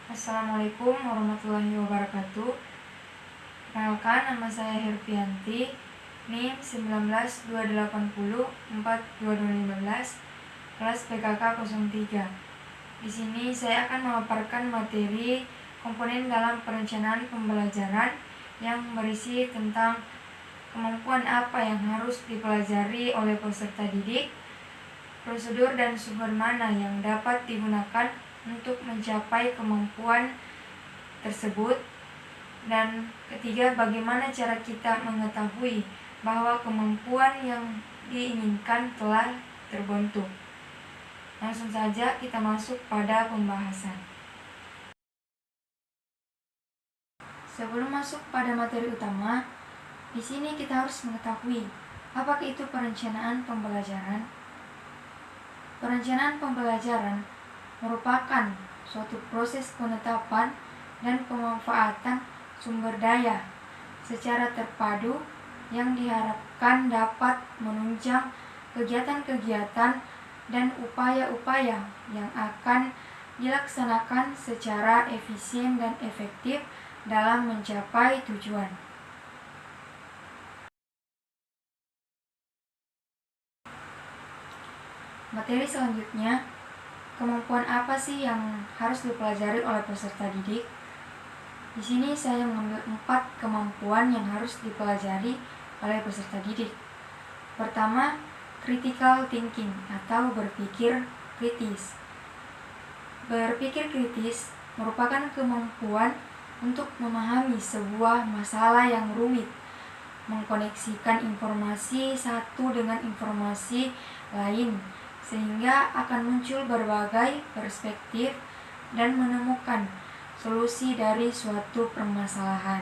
Assalamualaikum warahmatullahi wabarakatuh. Perkenalkan, nama saya Hervianti, NIM 1928042215, kelas PKK 03. Di sini saya akan memaparkan materi komponen dalam perencanaan pembelajaran yang berisi tentang kemampuan apa yang harus dipelajari oleh peserta didik, prosedur dan sumber mana yang dapat digunakan untuk mencapai kemampuan tersebut, dan ketiga, bagaimana cara kita mengetahui bahwa kemampuan yang diinginkan telah terbentuk. Langsung saja kita masuk pada pembahasan. Sebelum masuk pada materi utama, di sini kita harus mengetahui apakah itu perencanaan pembelajaran. Perencanaan pembelajaran merupakan suatu proses penetapan dan pemanfaatan sumber daya secara terpadu yang diharapkan dapat menunjang kegiatan-kegiatan dan upaya-upaya yang akan dilaksanakan secara efisien dan efektif dalam mencapai tujuan. Materi selanjutnya, kemampuan apa sih yang harus dipelajari oleh peserta didik? Di sini saya mengambil 4 kemampuan yang harus dipelajari oleh peserta didik. Pertama, critical thinking atau berpikir kritis. Berpikir kritis merupakan kemampuan untuk memahami sebuah masalah yang rumit, mengkoneksikan informasi satu dengan informasi lain, sehingga akan muncul berbagai perspektif dan menemukan solusi dari suatu permasalahan.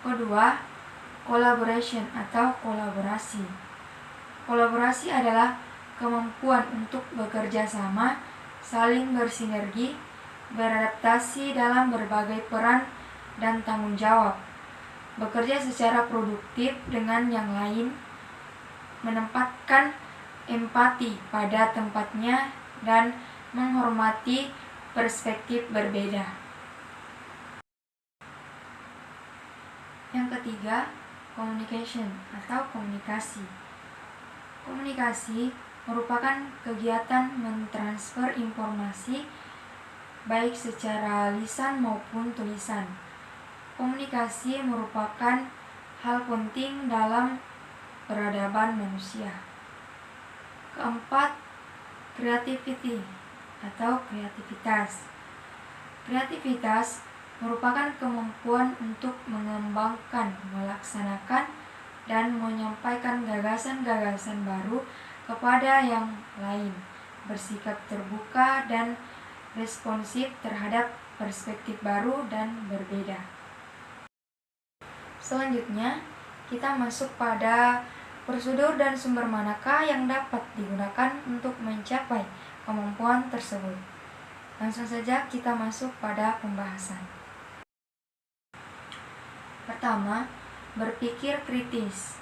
Kedua, collaboration atau kolaborasi. Kolaborasi adalah kemampuan untuk bekerja sama, saling bersinergi, beradaptasi dalam berbagai peran dan tanggung jawab, bekerja secara produktif dengan yang lain, menempatkan empati pada tempatnya, dan menghormati perspektif berbeda. Yang ketiga, communication atau komunikasi. Komunikasi merupakan kegiatan mentransfer informasi baik secara lisan maupun tulisan. Komunikasi merupakan hal penting dalam peradaban manusia. Keempat, creativity atau kreativitas. Kreativitas merupakan kemampuan untuk mengembangkan, melaksanakan, dan menyampaikan gagasan-gagasan baru kepada yang lain, bersikap terbuka dan responsif terhadap perspektif baru dan berbeda. Selanjutnya, kita masuk pada prosedur dan sumber manakah yang dapat digunakan untuk mencapai kemampuan tersebut. Langsung saja kita masuk pada pembahasan. Pertama, berpikir kritis.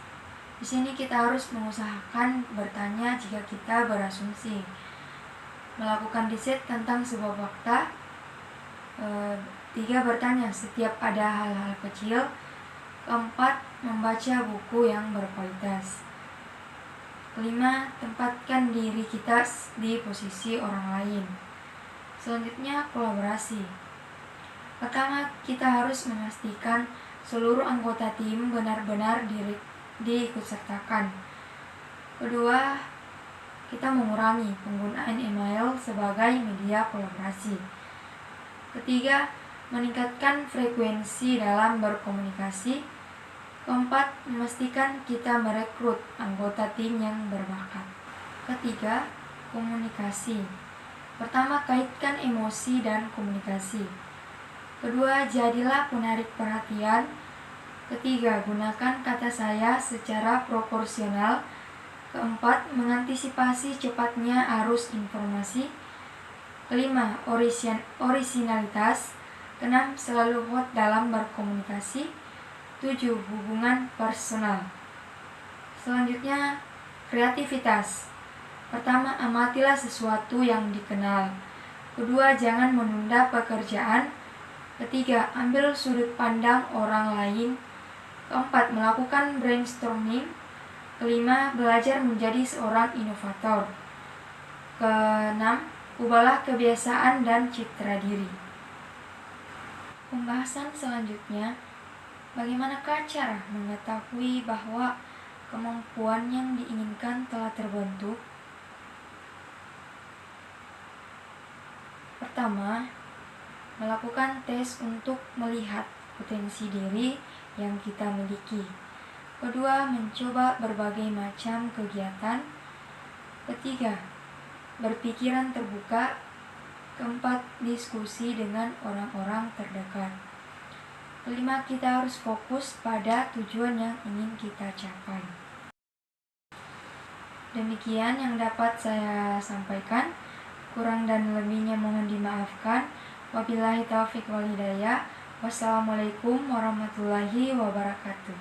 Di sini kita harus mengusahakan bertanya jika kita berasumsi, melakukan riset tentang sebuah fakta. 3, bertanya setiap ada hal-hal kecil. 4, membaca buku yang berkualitas. 5, tempatkan diri kita di posisi orang lain. Selanjutnya, kolaborasi. Pertama, kita harus memastikan seluruh anggota tim benar-benar diikutsertakan. Kedua, kita mengurangi penggunaan email sebagai media kolaborasi. Ketiga, meningkatkan frekuensi dalam berkomunikasi. Keempat, memastikan kita merekrut anggota tim yang berbakat. Ketiga, komunikasi. Pertama, kaitkan emosi dan komunikasi. Kedua, jadilah penarik perhatian. Ketiga, gunakan kata saya secara proporsional. Keempat, mengantisipasi cepatnya arus informasi. Kelima, orisinalitas. Keenam, selalu hot dalam berkomunikasi. 7, hubungan personal. Selanjutnya, kreativitas. Pertama, amatilah sesuatu yang dikenal. Kedua, jangan menunda pekerjaan. Ketiga, ambil sudut pandang orang lain. Keempat, melakukan brainstorming. Kelima, belajar menjadi seorang inovator. Keenam, ubahlah kebiasaan dan citra diri. Pembahasan selanjutnya, bagaimanakah cara mengetahui bahwa kemampuan yang diinginkan telah terbentuk? Pertama, melakukan tes untuk melihat potensi diri yang kita miliki. Kedua, mencoba berbagai macam kegiatan. Ketiga, berpikiran terbuka. Keempat, diskusi dengan orang-orang terdekat. Kelima, kita harus fokus pada tujuan yang ingin kita capai. Demikian yang dapat saya sampaikan. Kurang dan lebihnya mohon dimaafkan. Wabillahi taufiq wal hidayah. Wassalamualaikum warahmatullahi wabarakatuh.